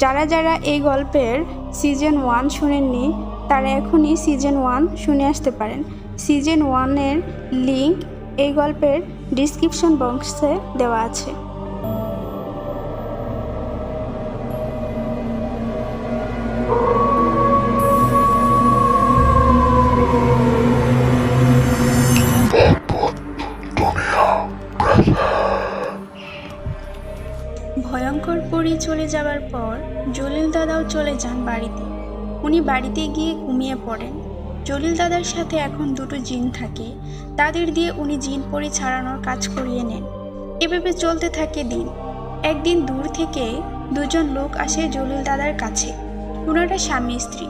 যারা যারা এই গল্পের সিজন 1 শুনেননি তারা এখনই সিজন 1 শুনে আসতে পারেন। সিজন 1-এর লিঙ্ক এই গল্পের ডিসক্রিপশন বক্সে দেওয়া আছে। ভয়ঙ্কর পরী চলে যাবার পর জলিল দাদাও চলে যান বাড়িতে। উনি বাড়িতে গিয়ে ঘুমিয়ে পড়েন। জলিল দাদার সাথে এখন দুটো জিন থাকে, তাদের দিয়ে উনি জিন পরী ছাড়ানোর কাজ করিয়ে নেন। এভাবে চলতে থাকে দিন। একদিন দূর থেকে দুজন লোক আসে জলিল দাদার কাছে। ওনারা স্বামী স্ত্রী।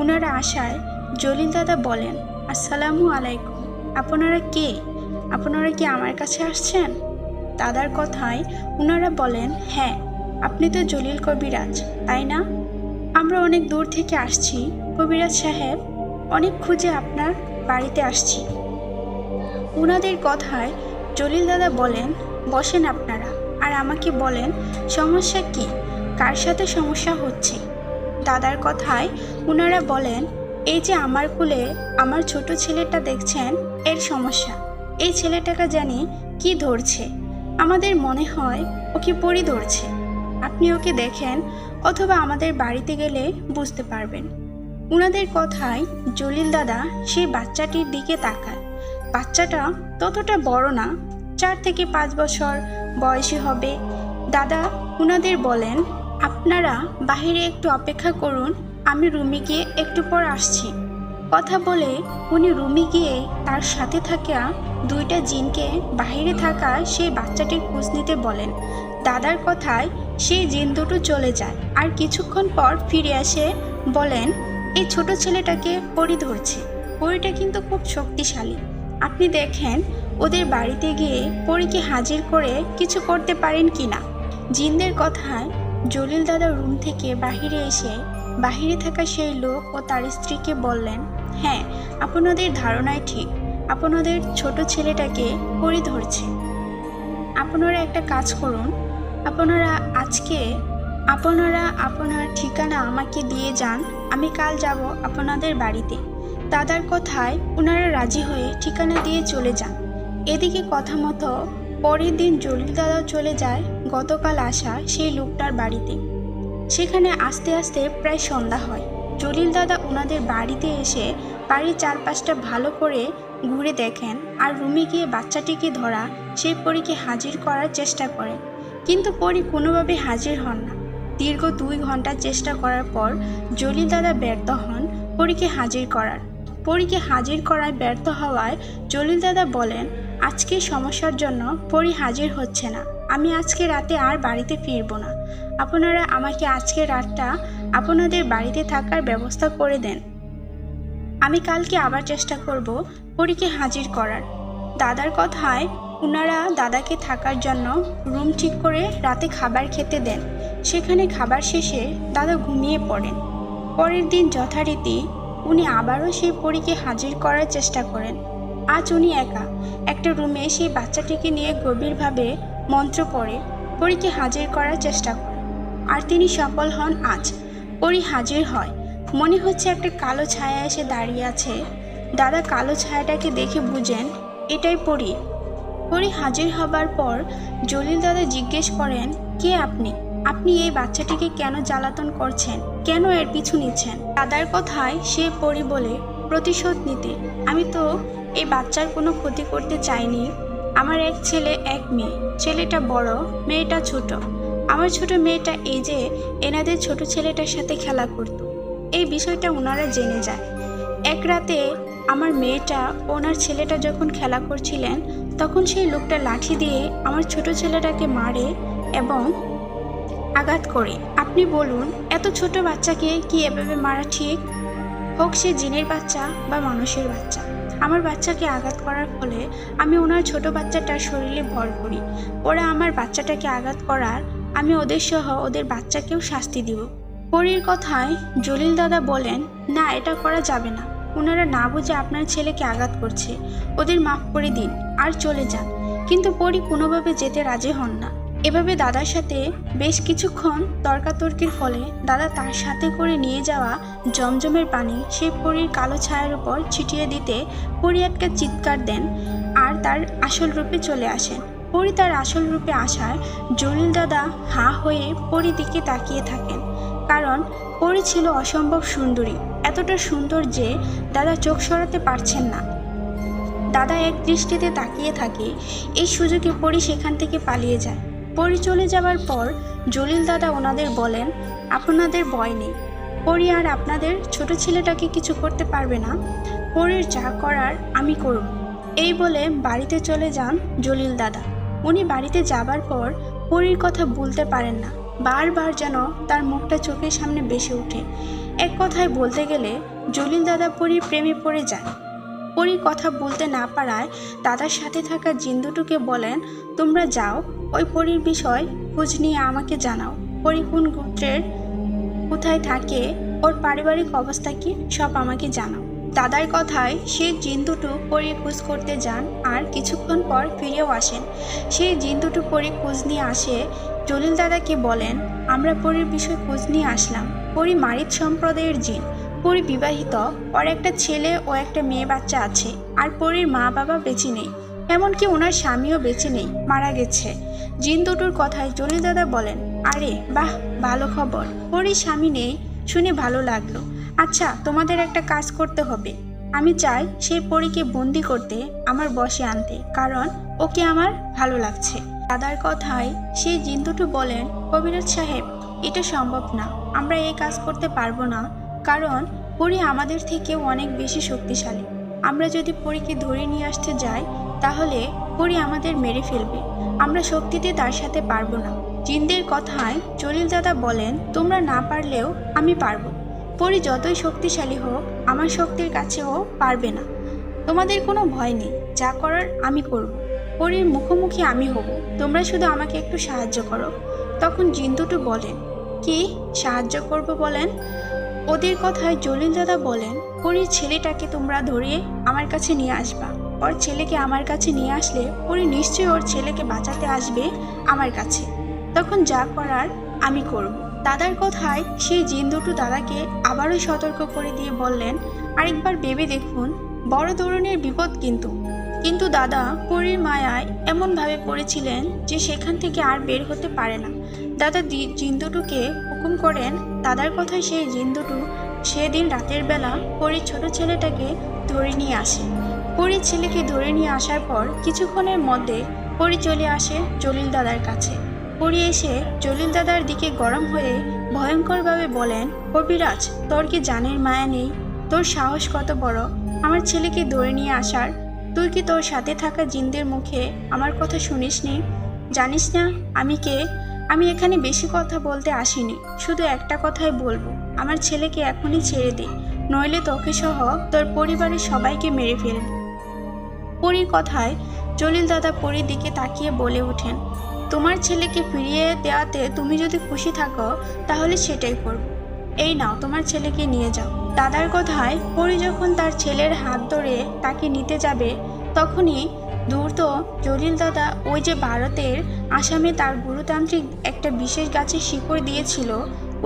ওনারা আসায় জলিল দাদা বলেন, আসসালামু আলাইকুম, আপনারা কে? আপনারা কি আমার কাছে আসছেন? দাদার কথায় ওনারা বলেন, হ্যাঁ, আপনি তো জলিল কবিরাজ, তাই না? আমরা অনেক দূর থেকে আসছি কবিরাজ সাহেব, অনেক খুঁজে আপনার বাড়িতে আসছি। ওনাদের কথায় জলিল দাদা বলেন, বসেন আপনারা, আর আমাকে বলেন সমস্যা কি, কার সাথে সমস্যা হচ্ছে? দাদার কথায় ওনারা বলেন, এই যে আমার কোলে আমার ছোট ছেলেটা দেখছেন, এর সমস্যা। এই ছেলেটাকে জানি কি ধরছে, আমাদের মনে হয় ওকে পরি ধরছে। আপনি ওকে দেখেন অথবা আমাদের বাড়িতে গেলে বুঝতে পারবেন। ওনাদের কথায় জলিল দাদা সেই বাচ্চাটির দিকে তাকায়। বাচ্চাটা ততটা বড় না, 4 থেকে 5 বছর বয়সী হবে। দাদা ওনাদের বলেন, আপনারা বাহিরে একটু অপেক্ষা করুন, আমি রুমে গিয়ে একটু পর আসছি। কথা বলে উনি রুমে গিয়ে তার সাথে থাকা 2টা জিনকে বাহিরে থাকা সেই বাচ্চাটির খোঁজ নিতে বলেন। দাদার কথায় সেই জিন দুটো চলে যায়, আর কিছুক্ষণ পর ফিরে আসে, বলেন, এই ছোট ছেলেটাকে পরি ধরছে। পরিটা কিন্তু খুব শক্তিশালী। আপনি দেখেন ওদের বাড়িতে গিয়ে পরীকে হাজির করে কিছু করতে পারেন কিনা। জিনদের কথায় জলিল দাদা রুম থেকে বাহিরে এসে বাহিরে থাকা সেই লোক ও তার স্ত্রীকে বললেন, হ্যাঁ, আপনাদের ধারণাই ঠিক, আপনাদের ছোট ছেলেটাকে পরি ধরছে। আপনারা একটা কাজ করুন, আপনারা আপনার ঠিকানা আমাকে দিয়ে যান, আমি কাল যাব আপনাদের বাড়িতে। দাদার কথায় ওনারা রাজি হয়ে ঠিকানা দিয়ে চলে যান। এদিকে কথা মতো পরের দিন জলিল দাদাও চলে যায় গতকাল আসা সেই লোকটার বাড়িতে। সেখানে আস্তে আস্তে প্রায় সন্ধ্যা হয়। জলিল দাদা ওনাদের বাড়িতে এসে বাড়ির চারপাশটা ভালো করে ঘুরে দেখেন, আর রুমে গিয়ে বাচ্চাটিকে ধরা সেই পরীকে হাজির করার চেষ্টা করেন, কিন্তু পরী কোনোভাবে হাজির হন না। দীর্ঘ 2 ঘন্টা চেষ্টা করার পর জলিল দাদা ব্যর্থ হন পরীকে হাজির করার। পরীকে হাজির করায় ব্যর্থ হওয়ায় জলিল দাদা বলেন, আজকের সমস্যার জন্য পরী হাজির হচ্ছে না, আমি আজকে রাতে আর বাড়িতে ফিরব না। আপনারা আমাকে আজকে রাতটা আপনাদের বাড়িতে থাকার ব্যবস্থা করে দেন। আমি কালকে আবার চেষ্টা করব পরীকে হাজির করার। দাদার কথায় ওনারা দাদাকে থাকার জন্য রুম ঠিক করে রাতে খাবার খেতে দেন। সেখানে খাবার শেষে দাদা ঘুমিয়ে পড়েন। পরের দিন যথারীতি উনি আবারও সেই পরীকে হাজির করার চেষ্টা করেন। আজ উনি একা একটা রুমে সেই বাচ্চাটিকে নিয়ে গভীরভাবে মন্ত্র পড়ে পরীকে হাজির করার চেষ্টা করেন, আর তিনি সফল হন। আজ পরী হাজির হয়। মনে হচ্ছে একটা কালো ছায়া এসে দাঁড়িয়ে আছে। দাদা কালো ছায়াটাকে দেখে বুঝেন এটাই পরী। পরী হাজির হবার পর জলিল দাদা জিজ্ঞেস করেন, কে আপনি? আপনি এই বাচ্চাটিকে কেন জ্বালাতন করছেন, কেন এর পিছু নিচ্ছেন? দাদার কথায় সে পরী বলে, প্রতিশোধ নিতে। আমি তো এই বাচ্চার কোনো ক্ষতি করতে চাইনি। আমার এক ছেলে এক মেয়ে, ছেলেটা বড়, মেয়েটা ছোট। আমার ছোট মেয়েটা এই যে এনাদের ছোট ছেলেটার সাথে খেলা করত। এই বিষয়টা ওনারা জেনে যায়। এক রাতে আমার মেয়েটা ওনার ছেলেটা যখন খেলা করছিলেন, তখন সেই লোকটা লাঠি দিয়ে আমার ছোট ছেলেটাকে মারে এবং আঘাত করে। আপনি বলুন, এত ছোট বাচ্চাকে কি এভাবে মারা ঠিক? হোক সে জিনের বাচ্চা বা মানুষের বাচ্চা। আমার বাচ্চাকে আঘাত করার ফলে আমি ওনার ছোট বাচ্চাটার শরীরে ভর করি। ওরা আমার বাচ্চাটাকে আঘাত করার, আমি ওদের সহ ওদের বাচ্চাকেও শাস্তি দিব। পরীর কথায় জলিল দাদা বলেন, না, এটা করা যাবে না। ওনারা না বুঝে আপনার ছেলেকে আঘাত করছে, ওদের মাফ করে দিন আর চলে যান। কিন্তু পরী কোনোভাবে যেতে রাজি হন না। এভাবে দাদার সাথে বেশ কিছুক্ষণ তর্কাতর্কির ফলে দাদা তার সাথে করে নিয়ে যাওয়া জমজমের পানি সেই পরীর কালো ছায়ার উপর ছিটিয়ে দিতে পরী একটা চিৎকার দেন আর তার আসল রূপে চলে আসেন। পরী তার আসল রূপে আসায় জলিল দাদা হাঁ হয়ে পরীর দিকে তাকিয়ে থাকেন, কারণ পরী ছিল অসম্ভব সুন্দরী, এতটা সুন্দর যে দাদা চোখ সরাতে পারছেন না। দাদা এক দৃষ্টিতে তাকিয়ে থাকে। এই সুযোগে পরী সেখান থেকে পালিয়ে যায়। পরী চলে যাওয়ার পর জলিল দাদা ওনাদের বলেন, আপনাদের ভয় নেই, পরী আর আপনাদের ছোট ছেলেটাকে কিছু করতে পারবে না, পরীর যা করার আমি করব। এই বলে বাড়িতে চলে যান জলিল দাদা। উনি বাড়িতে যাবার পর পরীর কথা বলতে পারেন না, বারবার যেন তার মুখটা চোখের সামনে ভেসে ওঠে। এক কথায় বলতে গেলে জলিল দাদা পরীর প্রেমে পড়ে যায়। পরী কথা বলতে না পারায় দাদার সাথে থাকা জিন দুটোকে বলেন, তোমরা যাও, ওই পরীর বিষয় খোঁজ নিয়ে আমাকে জানাও। পরী কোন গোত্রের, কোথায় থাকে, ওর পারিবারিক অবস্থা কি, সব আমাকে জানাও। দাদার কথায় সেই জিন দুটো পরীর খোঁজ করতে যান আর কিছুক্ষণ পর ফিরেও আসেন। সেই জিন দুটো পরীর খোঁজ নিয়ে আসে জলিল দাদাকে বলেন, আমরা পরীর বিষয় খোঁজ নিয়ে আসলাম। পরী মারিদ সম্প্রদায়ের জিন, পরী বিবাহিত, ওর একটা ছেলে ও একটা মেয়ে বাচ্চা আছে, আর পরীর মা বাবা বেঁচে নেই, এমনকি ওনার স্বামীও বেঁচে নেই, মারা গেছে। জিন দুটোর কথায় জলিল দাদা বলেন, আরে বাহ, ভালো খবর, পরীর স্বামী নেই, শুনে ভালো লাগলো। আচ্ছা, তোমাদের একটা কাজ করতে হবে, আমি চাই সেই পরীকে বন্দি করতে, আমার বশে আনতে, কারণ ওকে আমার ভালো লাগছে। দাদার কথায় সেই জিন দুটো বলেন, কবিরাজ সাহেব, এটা সম্ভব না, আমরা এই কাজ করতে পারবো না, কারণ পরী আমাদের থেকেও অনেক বেশি শক্তিশালী। আমরা যদি পরীকে ধরে নিয়ে আসতে যাই তাহলে পরী আমাদের মেরে ফেলবে, আমরা শক্তিতে তার সাথে পারবো না। জিনদের কথায় জলিল দাদা বলেন, তোমরা না পারলেও আমি পারবো, পরী যতই শক্তিশালী হোক আমার শক্তির কাছেও পারবে না, তোমাদের কোনো ভয় নেই, যা করার আমি করব, পরীর মুখোমুখি আমি হব, তোমরা শুধু আমাকে একটু সাহায্য করো। তখন জিন দুটো বলেন, কি সাহায্য করব বলেন? ওদের কথায় জলিল দাদা বলেন, পরীর ছেলেটাকে তোমরা ধরিয়ে আমার কাছে নিয়ে আসবা, ওর ছেলেকে আমার কাছে নিয়ে আসলে পরী নিশ্চয়ই ওর ছেলেকে বাঁচাতে আসবে আমার কাছে, তখন যা করার আমি করব। দাদার কথায় সেই জিন দুটো দাদাকে আবারও সতর্ক করে দিয়ে বললেন, আরেকবার ভেবে দেখুন, বড় ধরনের বিপদ কিন্তু দাদা পরীর মায়ায় এমনভাবে পড়েছিলেন যে সেখান থেকে আর বের হতে পারে না। দাদা জিন দুটোকে হুকুম করেন। দাদার কথায় সেই জিন দুটো সেদিন রাতের বেলা পরীর ছোট ছেলেটাকে ধরে নিয়ে আসে। পরীর ছেলেকে ধরে নিয়ে আসার পর কিছুক্ষণের মধ্যে পরী চলে আসে জলিল দাদার কাছে। পরী এসে জলিল দাদার দিকে গরম হয়ে ভয়ঙ্করভাবে বলেন, কবিরাজ, তোর কি জানের মায়া নেই? তোর সাহস কত বড় আমার ছেলেকে ধরে নিয়ে আসার? তুই কি তোর সাথে থাকা জিনদের মুখে আমার কথা শুনিসনি? জানিস না আমি কে? আমি এখানে বেশি কথা বলতে আসিনি, শুধু একটা কথাই বলবো, আমার ছেলেকে এখনই ছেড়ে দে, নইলে তোকে সহ তোর পরিবারের সবাইকে মেরে ফেলবে। পরীর কথায় জলিল দাদা পরীর দিকে তাকিয়ে বলে ওঠেন, তোমার ছেলেকে ফিরিয়ে দেওয়াতে তুমি যদি খুশি থাকো তাহলে সেটাই করব, এই নাও তোমার ছেলেকে নিয়ে যাও। দাদার কথায় পরী যখন তার ছেলের হাত ধরে তাকে নিতে যাবে তখনই দ্রুত জলিল দাদা ওই যে ভারতের আসামে তার গুরুতান্ত্রিক একটা বিশেষ গাছের শিকড় দিয়েছিল,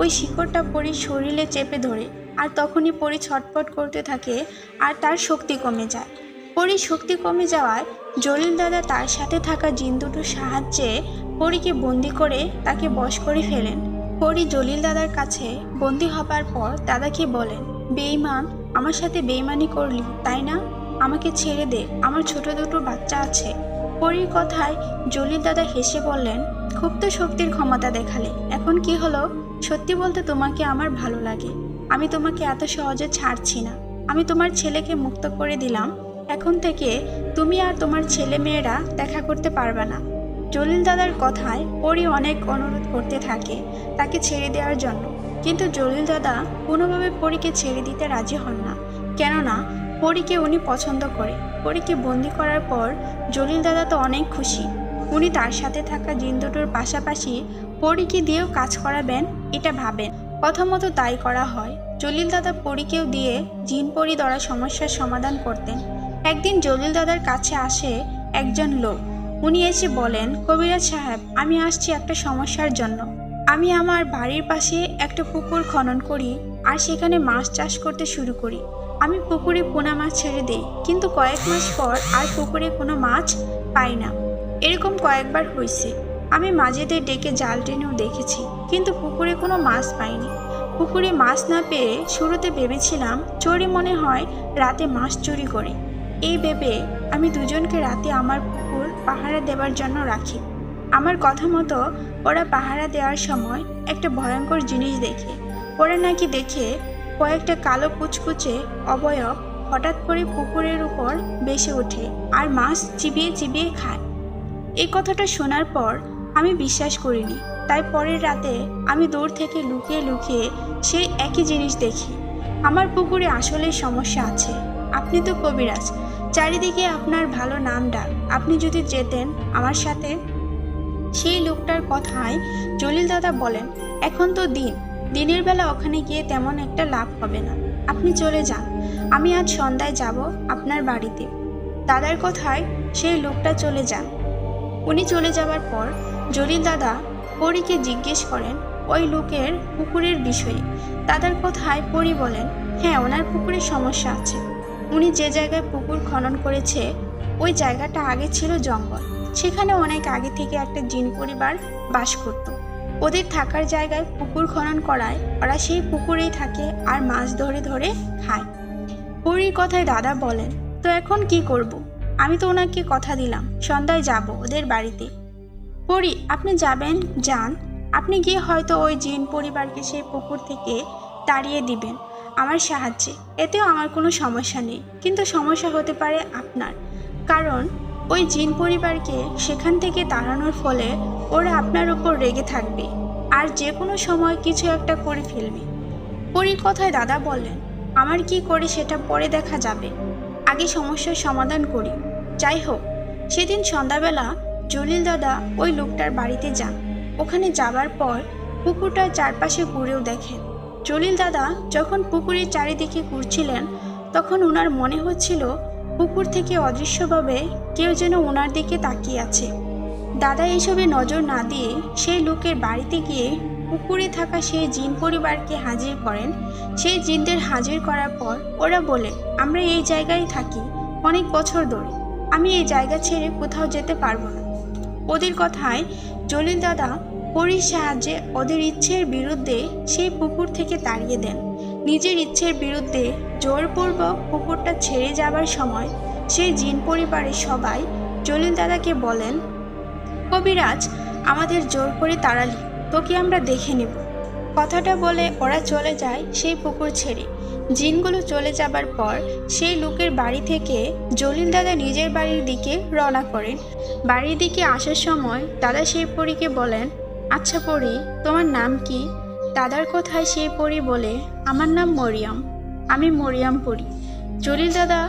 ওই শিকড়টা পরীর শরীরে চেপে ধরে, আর তখনই পরী ছটফট করতে থাকে আর তার শক্তি কমে যায়। পরীর শক্তি কমে যাওয়ায় জলিল দাদা তার সাথে থাকা জিন দুটোর সাহায্যে পরীকে বন্দি করে তাকে বশ করে ফেলেন। পরী জলিল দাদার কাছে বন্দি হবার পর দাদাকে বলেন, বেঈমান, আমার সাথে বেঈমানি করলি তাই না? আমাকে ছেড়ে দে, আমার ছোট দুটো বাচ্চা আছে। পরীর কথায় জলিল দাদা হেসে বললেন, খুব তো শক্তির ক্ষমতা দেখালে, এখন কি হলো? সত্যি বলতে তোমাকে আমার ভালো লাগে, আমি তোমাকে এত সহজে ছাড়ছি না, আমি তোমার ছেলেকে মুক্ত করে দিলাম, এখন থেকে তুমি আর তোমার ছেলে মেয়েরা দেখা করতে পারবে না। জলিল দাদার কথায় পরী অনেক অনুরোধ করতে থাকে তাকে ছেড়ে দেওয়ার জন্য, কিন্তু জলিল দাদা কোনোভাবে পরীকে ছেড়ে দিতে রাজি হন না, কেননা পরীকে উনি পছন্দ করে। পরীকে বন্দি করার পর জলিল দাদা তো অনেক খুশি, উনি তার সাথে থাকা জিন দুটোর পাশাপাশি পরীকে দিয়েও কাজ করাবেন এটা ভাবেন। কথা মতো তাই করা হয়। জলিল দাদা পরীকেও দিয়ে জিন পরী দ্বারা সমস্যার সমাধান করতেন। একদিন জলিল দাদার কাছে আসে একজন লোক, উনি এসে বলেন, কবিরাজ সাহেব, আমি আসছি একটা সমস্যার জন্য। আমি আমার বাড়ির পাশে একটা পুকুর খনন করি আর সেখানে মাছ চাষ করতে শুরু করি। আমি পুকুরে পোনা মাছ ছেড়ে দিই, কিন্তু কয়েক মাস পর আর পুকুরে কোনো মাছ পাই না। এরকম কয়েকবার হয়েছে। আমি মাঝেদের ডেকে জাল টেনেও দেখেছি, কিন্তু পুকুরে কোনো মাছ পাইনি। পুকুরে মাছ না পেয়ে শুরুতে ভেবেছিলাম চোরে মনে হয় রাতে মাছ চুরি করে। এই ভেবে আমি দুজনকে রাতে আমার পুকুর পাহারা দেওয়ার জন্য রাখি। আমার কথা মতো ওরা পাহারা দেওয়ার সময় একটা ভয়ঙ্কর জিনিস দেখে। ওরা নাকি দেখে কয়েকটা কালো কুচকুচে অবয়ব হঠাৎ করে পুকুরের উপর ভেসে ওঠে আর মাছ চিবিয়ে চিবিয়ে খায়। এই কথাটা শোনার পর আমি বিশ্বাস করিনি। তাই পরের রাতে আমি দূর থেকে লুকিয়ে লুকিয়ে সেই একই জিনিস দেখি। আমার পুকুরে আসলেই সমস্যা আছে। আপনি তো কবিরাজ, চারিদিকে আপনার ভালো নাম ডাক। আপনি যদি যেতেন আমার সাথে। সেই লোকটার কথায় জলিল দাদা বলেন, এখন তো দিনের বেলা ওখানে গিয়ে তেমন একটা লাভ হবে না। আপনি চলে যান, আমি আজ সন্ধ্যায় যাব আপনার বাড়িতে। দাদার কথায় সেই লোকটা চলে যান। উনি চলে যাবার পর জলিল দাদা পরীকে জিজ্ঞেস করেন ওই লোকের পুকুরের বিষয়ে। দাদার কথায় পরী বলেন, হ্যাঁ, ওনার পুকুরে সমস্যা আছে। উনি যে জায়গায় পুকুর খনন করেছে ওই জায়গাটা আগে ছিল জঙ্গল। সেখানে অনেক আগে থেকে একটা জিন পরিবার বাস করত। ওদের থাকার জায়গায় পুকুর খনন করায় ওরা সেই পুকুরেই থাকে আর মাছ ধরে ধরে খায়। পরীর কথায় দাদা বলেন, তো এখন কি করব? আমি তো ওনাকে কথা দিলাম সন্ধ্যায় যাব ওদের বাড়িতে। পরী, আপনি যাবেন, যান। আপনি গিয়ে হয়তো ওই জিন পরিবারকে সেই পুকুর থেকে তাড়িয়ে দিবেন আমার সাহায্যে। এতেও আমার কোনো সমস্যা নেই, কিন্তু সমস্যা হতে পারে আপনার। কারণ ওই জিন পরিবারকে সেখান থেকে তাড়ানোর ফলে ওরা আপনার উপর রেগে থাকবে আর যে কোনো সময় কিছু একটা করে ফেলবে। পরীর কথায় দাদা বললেন, আমার কি করে সেটা পরে দেখা যাবে, আগে সমস্যার সমাধান করি। যাই হোক, সেদিন সন্ধ্যাবেলা জলিল দাদা ওই লোকটার বাড়িতে যান। ওখানে যাবার পর পুকুরটার চারপাশে ঘুরেও দেখেন। জলিল দাদা যখন পুকুরের চারিদিকে ঘুরছিলেন তখন ওনার মনে হচ্ছিল পুকুর থেকে অদৃশ্যভাবে কেউ যেন ওনার দিকে তাকিয়ে আছে। দাদা এসবে নজর না দিয়ে সেই লোকের বাড়িতে গিয়ে পুকুরে থাকা সেই জিন পরিবারকে হাজির করেন। সেই জিনদের হাজির করার পর ওরা বলে, আমরা এই জায়গায় থাকি অনেক বছর ধরে, আমি এই জায়গা ছেড়ে কোথাও যেতে পারবো না। ওদের কথায় জলিল দাদা পরীর সাহায্যে ওদের ইচ্ছের বিরুদ্ধে সেই পুকুর থেকে তাড়িয়ে দেন। নিজের ইচ্ছের বিরুদ্ধে জোরপূর্বক পুকুরটা ছেড়ে যাবার সময় সেই জিন পরিবারের সবাই জলিল দাদাকে বলেন, কবিরাজ, আমাদের জোর করে তাড়ালি, তোকে আমরা দেখে নেব। কথাটা বলে ওরা চলে যায় সেই পুকুর ছেড়ে। জিনগুলো চলে যাবার পর সেই লোকের বাড়ি থেকে জলিল দাদা নিজের বাড়ির দিকে রওনা করেন। বাড়ির দিকে আসার সময় দাদা সেই পরীকে বলেন, আচ্ছা পরী, তোমার নাম কি? দাদার কথায় সেই পরী বলে, আমার নাম মরিয়ম, আমি মরিয়ম পরী। জলিল দাদা,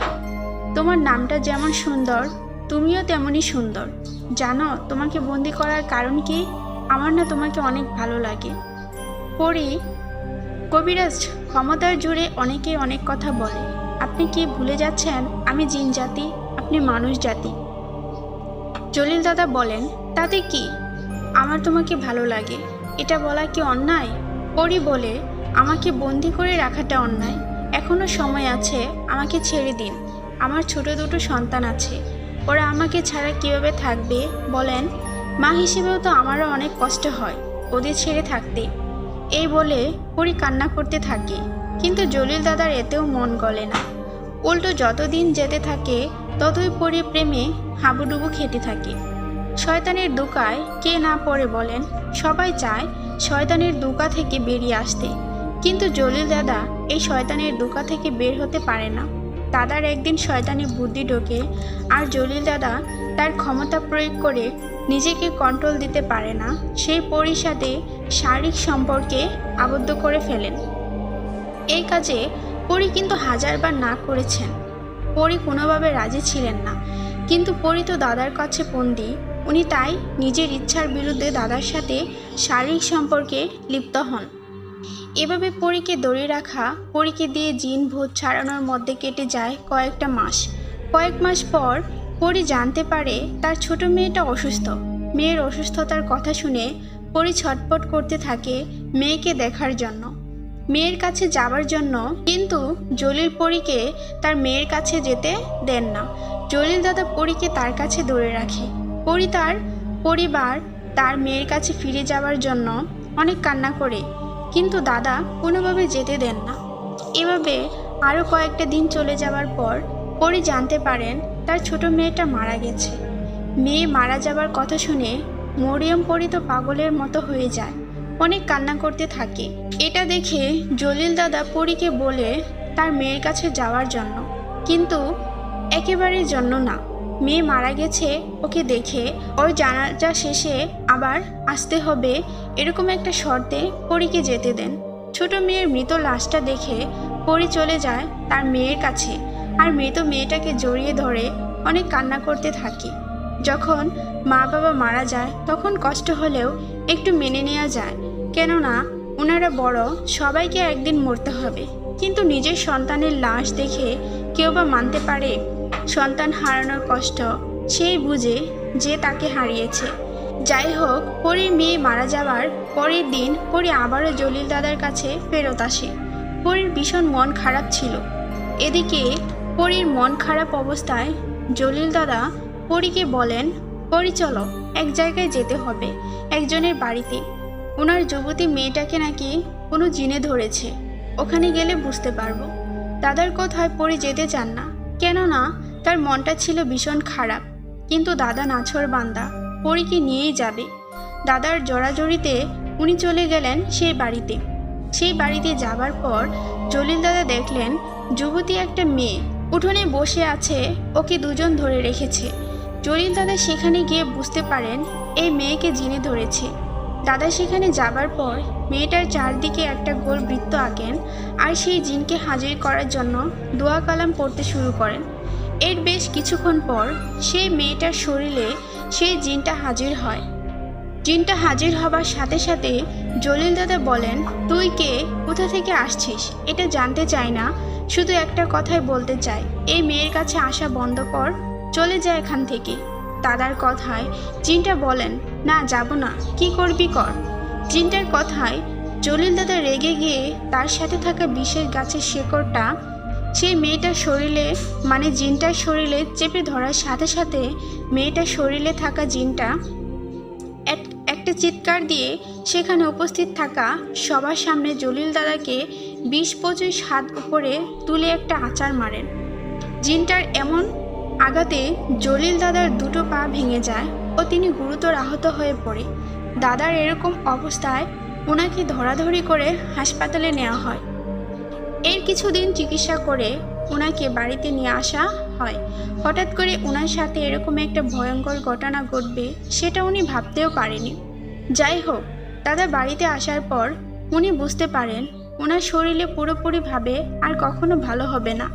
তোমার নামটা যেমন সুন্দর তুমিও তেমনই সুন্দর। জানো তোমাকে বন্দি করার কারণ কি? আমার না তোমাকে অনেক ভালো লাগে। পরী, কবিরাজ, ক্ষমতার জোরে অনেকেই অনেক কথা বলে। আপনি কি ভুলে যাচ্ছেন আমি জিন জাতি, আপনি মানুষ জাতি? জলিল দাদা বলেন, তাতে কি? আমার তোমাকে ভালো লাগে, এটা বলা কি অন্যায়? পরী বলে, আমাকে বন্দি করে রাখাটা অন্যায়। এখনো সময় আছে, আমাকে ছেড়ে দিন। আমার ছোট দুটো সন্তান আছে, ওরা আমাকে ছাড়া কিভাবে থাকবে বলেন? মা হিসেবেও তো আমারও অনেক কষ্ট হয় ওদের ছেড়ে থাকতে। এই বলে পরী কান্না করতে থাকে, কিন্তু জলিল দাদার এতেও মন গলে না। উল্টো যতদিন যেতে থাকে ততই পরী প্রেমে হাবুডুবু খেতে থাকে। শয়তানের দুকায় কে না পড়ে বলেন? সবাই চায় শয়তানের দুকা থেকে বেরিয়ে আসতে, কিন্তু জলিল দাদা এই শয়তানের দুকা থেকে বের হতে পারে না। দাদার একদিন শয়তানি বুদ্ধি ঢোকে আর জলিল দাদা তার ক্ষমতা প্রয়োগ করে নিজেকে কন্ট্রোল দিতে পারে না। সেই পরীর সাথে শারীরিক সম্পর্কে আবদ্ধ করে ফেলেন। এই কাজে পরী কিন্তু হাজারবার না করেছেন। পরী কোনোভাবে রাজি ছিলেন না, কিন্তু পরী তো দাদার কাছে বন্দী। উনি তাই নিজের ইচ্ছার বিরুদ্ধে দাদার সাথে শারীরিক সম্পর্কে লিপ্ত হন। এভাবে পরীকে ধরে রাখা, পরীকে দিয়ে জিন ভূত ছাড়ানোর মধ্যে কেটে যায় কয়েকটা মাস। কয়েক মাস পর পরি জানতে পারে তার ছোট মেয়েটা অসুস্থ। মেয়ের অসুস্থতার কথা শুনে পরি ছটফট করতে থাকে মেয়েকে দেখার জন্য, মেয়ের কাছে যাবার জন্য। কিন্তু জলিল পরীকে তার মেয়ের কাছে যেতে দেন না। জলিল দাদা পরীকে তার কাছে ধরে রাখে। পরি তার পরিবার তার মেয়ের কাছে ফিরে যাওয়ার জন্য অনেক কান্না করে, কিন্তু দাদা কোনোভাবে যেতে দেন না। এভাবে আরও কয়েকটা দিন চলে যাওয়ার পর পরি জানতে পারেন তার ছোট মেয়েটা মারা গেছে। মেয়ে মারা যাবার কথা শুনে মরিয়ম পরি তো পাগলের মতো হয়ে যায়, অনেক কান্না করতে থাকে। এটা দেখে জলিল দাদা পরীকে বলে তার মেয়ের কাছে যাওয়ার জন্য, কিন্তু একেবারের জন্য না। মেয়ে মারা গেছে ওকে দেখে ওর জানাজা শেষে আবার আসতে হবে এরকম একটা শর্তে পরীকে যেতে দেন। ছোট মেয়ের মৃত লাশটা দেখে পরি চলে যায় তার মেয়ের কাছে, আর মৃত মেয়েটাকে জড়িয়ে ধরে অনেক কান্না করতে থাকে। যখন মা বাবা মারা যায় তখন কষ্ট হলেও একটু মেনে নেওয়া যায়, কেননা ওনারা বড়, সবাইকে একদিন মরতে হবে। কিন্তু নিজের সন্তানের লাশ দেখে কেউ বা মানতে পারে? সন্তান হারানোর কষ্ট সেই বুঝে যে তাকে হারিয়েছে। যাই হোক, পরীর মেয়ে মারা যাওয়ার পরের দিন পরি আবারও জলিল দাদার কাছে ফেরত আসে। পরীর ভীষণ মন খারাপ ছিল। এদিকে পরীর মন খারাপ অবস্থায় জলিল দাদা পরীকে বলেন, পরি চলো, এক জায়গায় যেতে হবে, একজনের বাড়িতে। ওনার যুবতী মেয়েটাকে নাকি কোনো জিনে ধরেছে, ওখানে গেলে বুঝতে পারবো। দাদার কথায় পরি যেতে চান না, কেননা তার মনটা ছিল ভীষণ খারাপ। কিন্তু দাদা নাছোড়বান্দা, পরীকে নিয়েই যাবে। দাদার জড়াজড়িতে উনি চলে গেলেন সেই বাড়িতে। সেই বাড়িতে যাবার পর জলিল দাদা দেখলেন যুবতী একটা মেয়ে উঠোনে বসে আছে, ওকে দুজন ধরে রেখেছে। জলিল দাদা সেখানে গিয়ে বুঝতে পারেন এই মেয়েকে জিনে ধরেছে। দাদা সেখানে যাবার পর মেয়েটার চারদিকে একটা গোল বৃত্ত আঁকেন, আর সেই জিনকে হাজির করার জন্য দোয়া কালাম পড়তে শুরু করেন। এর বেশ কিছুক্ষণ পর সেই মেয়েটার শরীরে সেই জিনটা হাজির হয়। জিনটা হাজির হবার সাথে সাথে জলিল দাদা বলেন, তুই কে, কোথা থেকে আসছিস এটা জানতে চাই না, শুধু একটা কথাই বলতে চাই, এই মেয়ের কাছে আসা বন্ধ কর, চলে যায় এখান থেকে। দাদার কথায় জিনটা বলেন, না যাব না, কি করবি কর। জিনটার কথায় জলিল দাদা রেগে গিয়ে তার সাথে থাকা বিশেষ গাছের শেকড়টা সেই মেয়েটার শরীরে, মানে জিনটার শরীরে চেপে ধরার সাথে সাথে মেয়েটার শরীরে থাকা জিনটা একটা চিৎকার দিয়ে সেখানে উপস্থিত থাকা সবার সামনে জলিল দাদাকে 20-25 হাত উপরে তুলে একটা আছাড় মারেন। জিনটার এমন আঘাতে জলিল দাদার দুটো পা ভেঙে যায় ও তিনি গুরুতর আহত হয়ে পড়ে। দাদার এরকম অবস্থায় ওনাকে ধরাধরি করে হাসপাতালে নেওয়া হয়। এর কিছুদিন চিকিৎসা করে ওনাকে বাড়িতে নিয়ে আসা হয়। হঠাৎ করে ওনার সাথে এরকম একটা ভয়ঙ্কর ঘটনা ঘটবে সেটা উনি ভাবতেও পারেনি। যাই হোক, দাদা বাড়িতে আসার পর উনি বুঝতে পারেন ওনার শরীরে পুরোপুরিভাবে আর কখনো ভালো হবে না।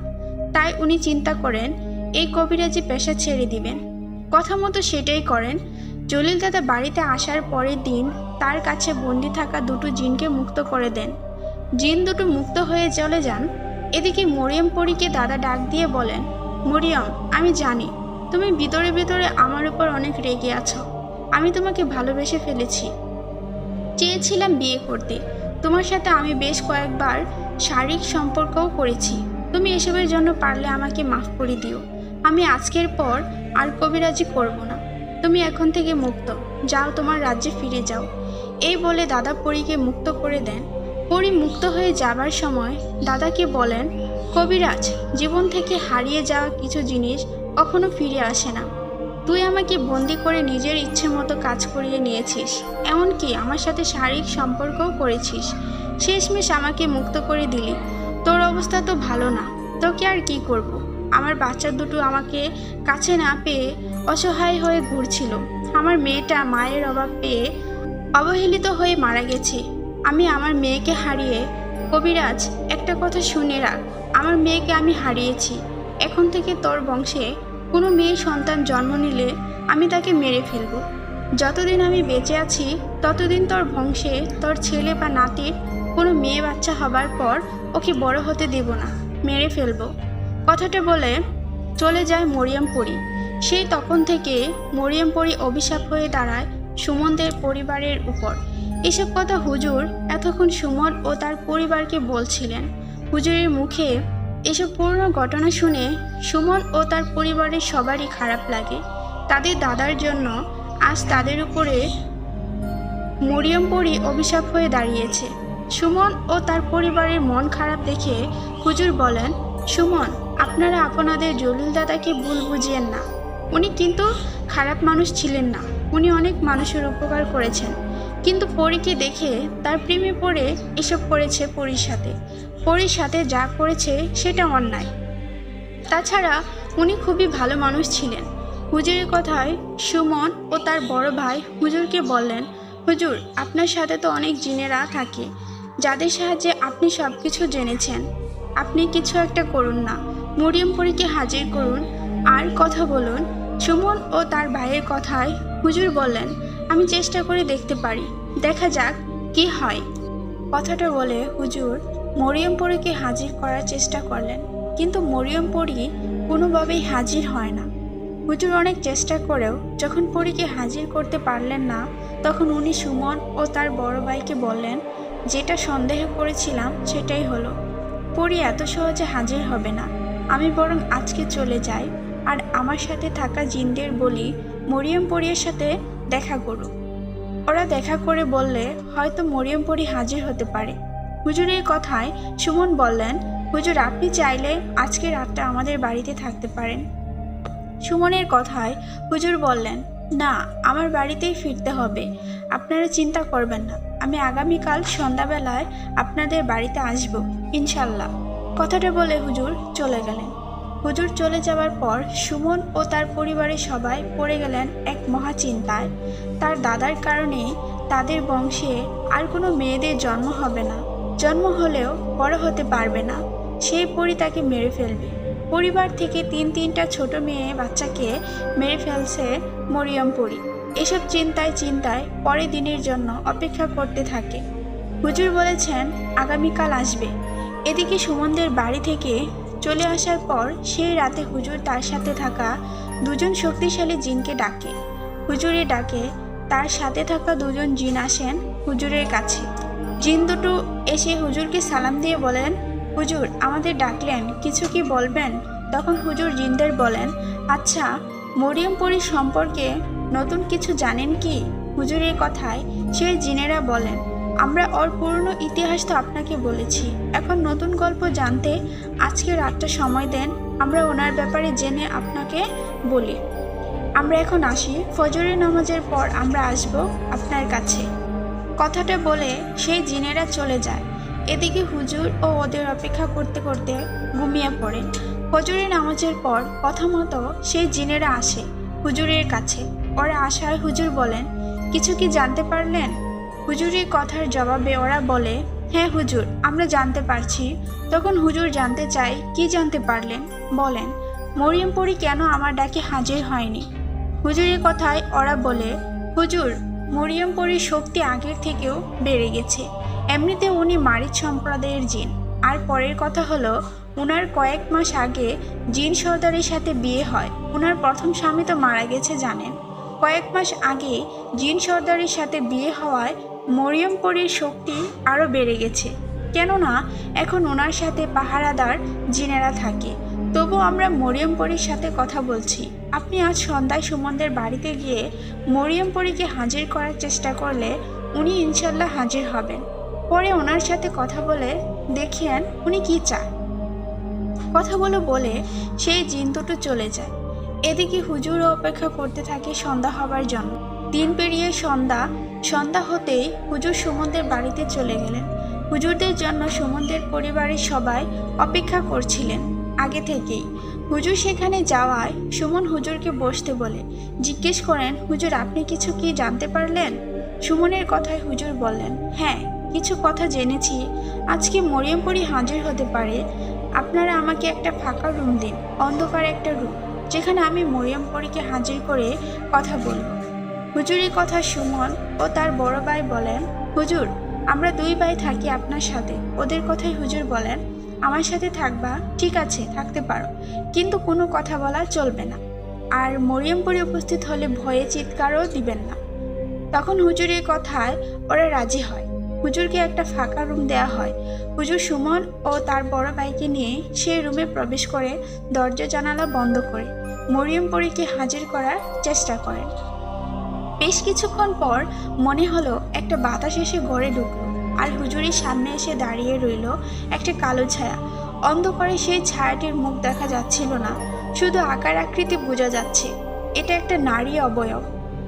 তাই উনি চিন্তা করেন এই কবিরাজি পেশা ছেড়ে দিবেন। কথা মতো সেটাই করেন। জলিল দাদা বাড়িতে আসার পরের দিন তার কাছে বন্দি থাকা দুটো জিনকে মুক্ত করে দেন। জিন দুটো মুক্ত হয়ে চলে যান। এদিকে মরিয়ম পরীকে দাদা ডাক দিয়ে বলেন, মরিয়ম, আমি জানি তুমি ভিতরে ভিতরে আমার উপর অনেক রেগে আছো। আমি তোমাকে ভালোবেসে ফেলেছি, চেয়েছিলাম বিয়ে করতে। তোমার সাথে আমি বেশ কয়েকবার শারীরিক সম্পর্কও করেছি। তুমি এসবের জন্য পারলে আমাকে মাফ করে দিও। আমি আজকের পর আর কবিরাজি করব না। তুমি এখন থেকে মুক্ত, যাও তোমার রাজ্যে ফিরে যাও। এই বলে দাদা পরীকে মুক্ত করে দেন। পরী মুক্ত হয়ে যাবার সময় দাদাকে বলেন, কবিরাজ, জীবন থেকে হারিয়ে যাওয়া কিছু জিনিস কখনো ফিরে আসে না। তুই আমাকে বন্দি করে নিজের ইচ্ছে মতো কাজ করিয়ে নিয়েছিস, এমনকি আমার সাথে শারীরিক সম্পর্কও করেছিস। শেষমেশ আমাকে মুক্ত করে দিলি। তোর অবস্থা তো ভালো না, তোকে আর কি করব। আমার বাচ্চা দুটো আমাকে কাছে না পেয়ে অসহায় হয়ে ঘুরছিল। আমার মেয়েটা মায়ের অভাব পেয়ে অবহেলিত হয়ে মারা গেছে। আমি আমার মেয়েকে হারিয়ে, কবিরাজ, একটা কথা শুনে রাখ, আমার মেয়েকে আমি হারিয়েছি। এখন থেকে তোর বংশে কোনো মেয়ে সন্তান জন্ম নিলে আমি তাকে মেরে ফেলব। যতদিন আমি বেঁচে আছি ততদিন তোর বংশে তোর ছেলে বা নাতির কোনো মেয়ে বাচ্চা হবার পর ওকে বড় হতে দেব না, মেরে ফেলব। কথাটা বলে চলে যায় মরিয়ম পরী। সেই তখন থেকে মরিয়ম পরী অভিশাপ হয়ে দাঁড়ায় সুমনদের পরিবারের উপর। এসব কথা হুজুর এতক্ষণ সুমন ও তার পরিবারকে বলছিলেন। হুজুরের মুখে এসব পুরনো ঘটনা শুনে সুমন ও তার পরিবারের সবারই খারাপ লাগে। তাদের দাদার জন্য আজ তাদের উপরে মরিয়ম পরী অভিশাপ হয়ে দাঁড়িয়েছে। সুমন ও তার পরিবারের মন খারাপ দেখে হুজুর বলেন, সুমন, আপনারা আপনাদের জলিল দাদাকে ভুল বুঝিয়েন না। উনি কিন্তু খারাপ মানুষ ছিলেন না, উনি অনেক মানুষের উপকার করেছেন। কিন্তু পরীকে দেখে তার প্রেমে পড়ে এসব করেছে পরীর সাথে। পরীর সাথে যা করেছে সেটা অন্যায়। তাছাড়া উনি খুবই ভালো মানুষ ছিলেন। হুজুরের কথায় সুমন ও তার বড় ভাই হুজুরকে বললেন, হুজুর, আপনার সাথে তো অনেক জিনেরা থাকে, যাদের সাহায্যে আপনি সব কিছু জেনেছেন। আপনি কিছু একটা করুন না, মরিয়ম পরীকে হাজির করুন আর কথা বলুন। সুমন ও তার ভাইয়ের কথায় হুজুর বললেন, আমি চেষ্টা করে দেখতে পারি, দেখা যাক কি হয়। কথাটা বলে হুজুর মরিয়ম পরীকে হাজির করার চেষ্টা করলেন, কিন্তু মরিয়ম পরী কোনোভাবেই হাজির হয় না। হুজুর অনেক চেষ্টা করেও যখন পরীকে হাজির করতে পারলেন না, তখন উনি সুমন ও তার বড় ভাইকে বললেন, যেটা সন্দেহ করেছিলাম সেটাই হলো, পরী এত সহজে হাজির হবে না। আমি বরং আজকে চলে যাই আর আমার সাথে থাকা জিনদের বলি মরিয়ম পরীর সাথে দেখা করুক। ওরা দেখা করে বললে হয়তো মরিয়ম পরী হাজির হতে পারে। হুজুরের কথায় সুমন বললেন, হুজুর, আপনি চাইলে আজকে রাতটা আমাদের বাড়িতে থাকতে পারেন। সুমনের কথায় হুজুর বললেন, না, আমার বাড়িতেই ফিরতে হবে। আপনারা চিন্তা করবেন না, আমি আগামীকাল সন্ধ্যাবেলায় আপনাদের বাড়িতে আসব ইনশাল্লাহ। কথাটা বলে হুজুর চলে গেলেন। হুজুর চলে যাওয়ার পর সুমন ও তার পরিবারের সবাই পড়ে গেলেন এক মহা চিন্তায়। তার দাদার কারণে তাদের বংশে আর কোনো মেয়েদের জন্ম হবে না, জন্ম হলেও বড় হতে পারবে না। সেই পরী তাকে মেরে ফেলবে। পরিবার থেকে তিনটা ছোট মেয়ে বাচ্চাকে মেরে ফেলছে মরিয়ম পরী। এসব চিন্তায় পরের দিনের জন্য অপেক্ষা করতে থাকে। হুজুর বলেছেন আগামীকাল আসবে। এদিকে সুমনদের বাড়ি থেকে চলে আসার পর সেই রাতে হুজুর তার সাথে থাকা দুজন শক্তিশালী জিনকে ডাকে। হুজুরে ডাকে তার সাথে থাকা দুজন জিন আসেন হুজুরের কাছে। জিন দুটো এসে হুজুরকে সালাম দিয়ে বলেন, হুজুর, আমাদের ডাকলেন, কিছু কি বলবেন? তখন হুজুর জিনদের বলেন, আচ্ছা, মরিয়ম পরী সম্পর্কে নতুন কিছু জানেন কি? হুজুরের কথায় সেই জিনেরা বলেন, আমরা ওর পুরনো ইতিহাস তো আপনাকে বলেছি, এখন নতুন গল্প জানতে আজকে রাতটা সময় দেন, আমরা ওনার ব্যাপারে জেনে আপনাকে বলি। আমরা এখন আসি, ফজরের নামাজের পর আমরা আসব আপনার কাছে। কথাটা বলে সেই জিনেরা চলে যায়। এদিকে হুজুর ও ওদের অপেক্ষা করতে করতে ঘুমিয়ে পড়েন। ফজরের নামাজের পর কথা মতো সেই জিনেরা আসে হুজুরের কাছে। ওরা আসায় হুজুর বলেন, কিছু কি জানতে পারলেন? হুজুরের কথার জবাবে ওরা বলে, হ্যাঁ হুজুর, আমরা জানতে পারছি। তখন হুজুর জানতে চাই, কি জানতে পারলেন? বলেন, মরিয়ম পরী কেন আমার ডাকে হাজির হয়নি? হুজুরের কথায় ওরা বলে, হুজুর, মরিয়ম পরীর শক্তি আগের থেকেও বেড়ে গেছে। এমনিতে উনি মারিচ সম্প্রদায়ের জিন। আর পরের কথা হলো, উনার কয়েক মাস আগে জিন সর্দারের সাথে বিয়ে হয়। উনার প্রথম স্বামী তো মারা গেছে জানেন। কয়েক মাস আগে জিন সর্দারের সাথে বিয়ে হওয়ায় মরিয়ম পরীর শক্তি আরও বেড়ে গেছে, কেননা এখন ওনার সাথে পাহারাদার জিনেরা থাকে। তবু আমরা মরিয়ম পরীর সাথে কথা বলছি। আপনি আজ সন্ধ্যায় সুমনদের বাড়িতে গিয়ে মরিয়ম পরীকে হাজির করার চেষ্টা করলে উনি ইনশাল্লাহ হাজির হবেন। পরে ওনার সাথে কথা বলে দেখিয়েন উনি কি চায়। কথাগুলো বলে সেই জিন দুটো চলে যায়। এদিকে হুজুরও অপেক্ষা করতে থাকে সন্ধ্যা হবার জন্য। দিন পেরিয়ে সন্ধ্যা হতেই হুজুর সুমনদের বাড়িতে চলে গেলেন। হুজুরদের জন্য সুমনদের পরিবারের সবাই অপেক্ষা করছিলেন আগে থেকেই। হুজুর সেখানে যাওয়ায় সুমন হুজুরকে বসতে বলে জিজ্ঞেস করেন, হুজুর, আপনি কিছু কি জানতে পারলেন? সুমনের কথায় হুজুর বললেন, হ্যাঁ, কিছু কথা জেনেছি। আজকে মরিয়ম পরী হাজির হতে পারে। আপনারা আমাকে একটা ফাঁকা রুম দিন, অন্ধকার একটা রুম, যেখানে আমি মরিয়ম পরীকে হাজির করে কথা বলব। হুজুরের কথা সুমন ও তার বড় ভাই বলেন, হুজুর, আমরা দুই ভাই থাকি আপনার সাথে। ওদের কথাই হুজুর বলেন, আমার সাথে থাকবা? ঠিক আছে, থাকতে পারো, কিন্তু কোনো কথা বলা চলবে না। আর মরিয়ম পরি উপস্থিত হলে ভয়ে চিৎকারও দিবেন না। তখন হুজুরের কথায় ওরা রাজি হয়। হুজুরকে একটা ফাঁকা রুম দেয়া হয়। হুজুর সুমন ও তার বড় ভাইকে নিয়ে সেই রুমে প্রবেশ করে দরজা জানালা বন্ধ করে মরিয়ম পরীকে হাজির করার চেষ্টা করেন। বেশ কিছুক্ষণ পর মনে হলো একটা বাতাস এসে ঘরে ঢুকলো, আর হুজুরের সামনে এসে দাঁড়িয়ে রইল একটা কালো ছায়া। অন্ধকারে সেই ছায়াটির মুখ দেখা যাচ্ছিল না, শুধু আকার আকৃতি বোঝা যাচ্ছে এটা একটা নারী অবয়ব।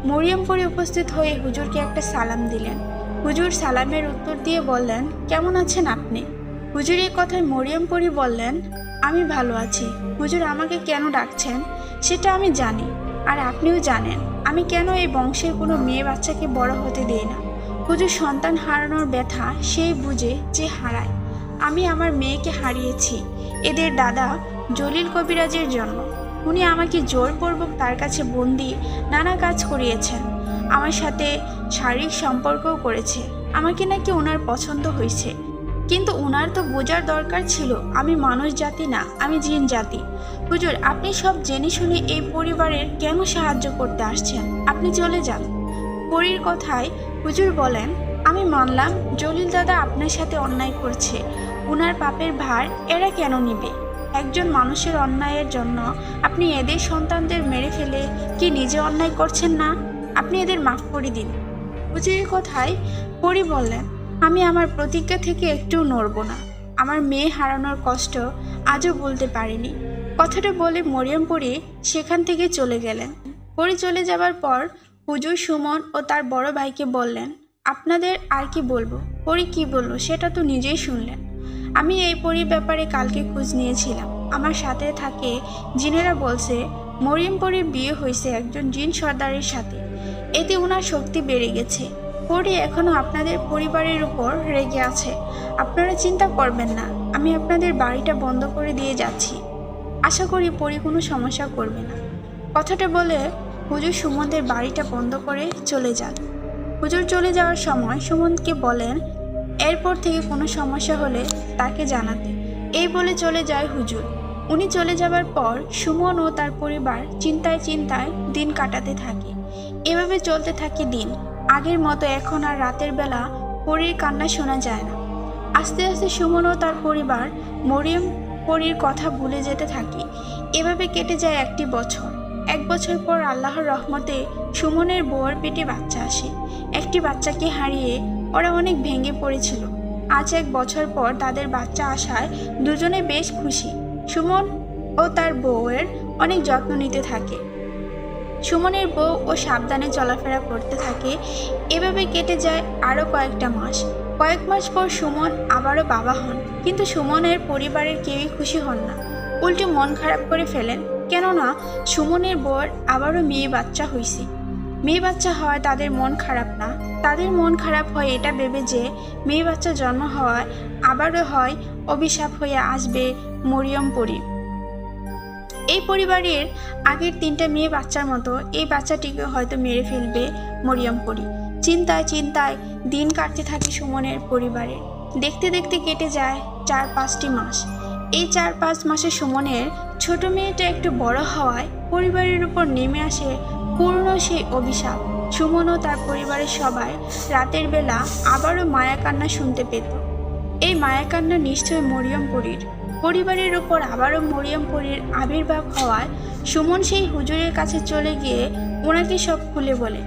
মরিয়ম পরি উপস্থিত হয়ে হুজুরকে একটা সালাম দিলেন। হুজুর সালামের উত্তর দিয়ে বললেন, কেমন আছেন আপনি? হুজুরের কথায় মরিয়ম পরি বললেন, আমি ভালো আছি। হুজুর আমাকে কেন ডাকছেন সেটা আমি জানি, আর আপনিও জানেন আমি কেন এই বংশের কোনো মেয়ে বাচ্চাকে বড় হতে দেই না। হুজুর, সন্তান হারানোর ব্যথা সেই বুঝে যে হারায়। আমি আমার মেয়েকে হারিয়েছি এদের দাদা জলিল কবিরাজের জন্য। উনি আমাকে জোরপূর্বক তার কাছে বন্দি নানা কাজ করিয়েছেন, আমার সাথে শারীরিক সম্পর্কও করেছে। আমাকে নাকি ওনার পছন্দ হয়েছে, কিন্তু ওনার তো বোঝার দরকার ছিল আমি মানুষ জাতি না, আমি জিন জাতি। হুজুর, আপনি সব জেনে শুনে এই পরিবারের কেন সাহায্য করতে আসছেন? আপনি চলে যান। পরীর কথায় হুজুর বলেন, আমি মানলাম জলিল দাদা আপনার সাথে অন্যায় করছে, ওনার পাপের ভার এরা কেন নিবে? একজন মানুষের অন্যায়ের জন্য আপনি এদের সন্তানদের মেরে ফেলে কি নিজে অন্যায় করছেন না? আপনি এদের মাফ করে দিন। হুজুরের কথায় পরী বললেন, আমি আমার প্রতিজ্ঞা থেকে একটুও নড়ব না। আমার মেয়ে হারানোর কষ্ট আজও বলতে পারিনি। কথাটা বলে মরিয়ম পরী সেখান থেকে চলে গেলেন। পরী চলে যাবার পর হুজুর সুমন ও তার বড় ভাইকে বললেন, আপনাদের আর কি বলবো? পরী কি বলল সেটা তো নিজেই শুনলেন। আমি এই পরীর ব্যাপারে কালকে খোঁজ নিয়েছিলাম। আমার সাথে থাকে জিনেরা বলছে মরিয়ম পরীর বিয়ে হয়েছে একজন জিন সর্দারের সাথে, এতে ওনার শক্তি বেড়ে গেছে। পরী এখনো আপনাদের পরিবারের উপর রেগে আছে। আপনারা চিন্তা করবেন না, আমি আপনাদের বাড়িটা বন্ধ করে দিয়ে যাচ্ছি। আশা করি পরী কোনো সমস্যা করবে না। কথাটা বলে হুজুর সুমনদের বাড়িটা বন্ধ করে চলে যান। হুজুর চলে যাওয়ার সময় সুমনকে বলেন, এরপর থেকে কোনো সমস্যা হলে তাকে জানাতে। এই বলে চলে যায় হুজুর। উনি চলে যাবার পর সুমন ও তার পরিবার চিন্তায় চিন্তায় দিন কাটাতে থাকে। এভাবে চলতে থাকে দিন। আগের মতো এখন আর রাতের বেলা পরীর কান্না শোনা যায় না। আস্তে আস্তে সুমন ও তার পরিবার মরিয়ম পরীর কথা ভুলে যেতে থাকে। এভাবে কেটে যায় একটি বছর। 1 বছর পর আল্লাহর রহমতে সুমনের বউয়ের পেটে বাচ্চা আসে। একটি বাচ্চাকে হারিয়ে ওরা অনেক ভেঙে পড়েছিল। আজ 1 বছর পর তাদের বাচ্চা আসায় দুজনে বেশ খুশি। সুমন ও তার বউয়ের অনেক যত্ন নিতে থাকে। সুমনের বউ ও সাবধানে চলাফেরা করতে থাকে। এভাবে কেটে যায় আরও কয়েকটা মাস। কয়েক মাস পর সুমন আবারও বাবা হন, কিন্তু সুমনের পরিবারের কেউই খুশি হন না, উল্টে মন খারাপ করে ফেলেন। কেননা সুমনের বউয়ের আবারও মেয়ে বাচ্চা হয়েছে। মেয়ে বাচ্চা হওয়ায় তাদের মন খারাপ না, তাদের মন খারাপ হয় এটা ভেবে যে মেয়ে বাচ্চা জন্ম হওয়ায় আবারও হয় অভিশাপ হয়ে আসবে মরিয়ম পরী। এই পরিবারের আগের 3টা মেয়ে বাচ্চার মতো এই বাচ্চাটিকে হয়তো মেরে ফেলবে মরিয়ম পরী। চিন্তায় চিন্তায় দিন কাটতে থাকে সুমনের পরিবারে। দেখতে দেখতে কেটে যায় 4-5টি মাস। এই 4-5 মাসে সুমনের ছোট মেয়েটা একটু বড় হওয়ায় পরিবারের উপর নেমে আসে পূর্ণ সেই অভিশাপ। সুমন ও তার পরিবারের সবাই রাতের বেলা আবারও মায়া কান্না শুনতে পেত। এই মায়া কান্না নিশ্চয় মরিয়ম পরীর। পরিবারের উপর আবারও মরিয়ম পরীর আবির্ভাব হওয়ায় সুমন সেই হুজুরের কাছে চলে গিয়ে ওনাকে সব খুলে বলে।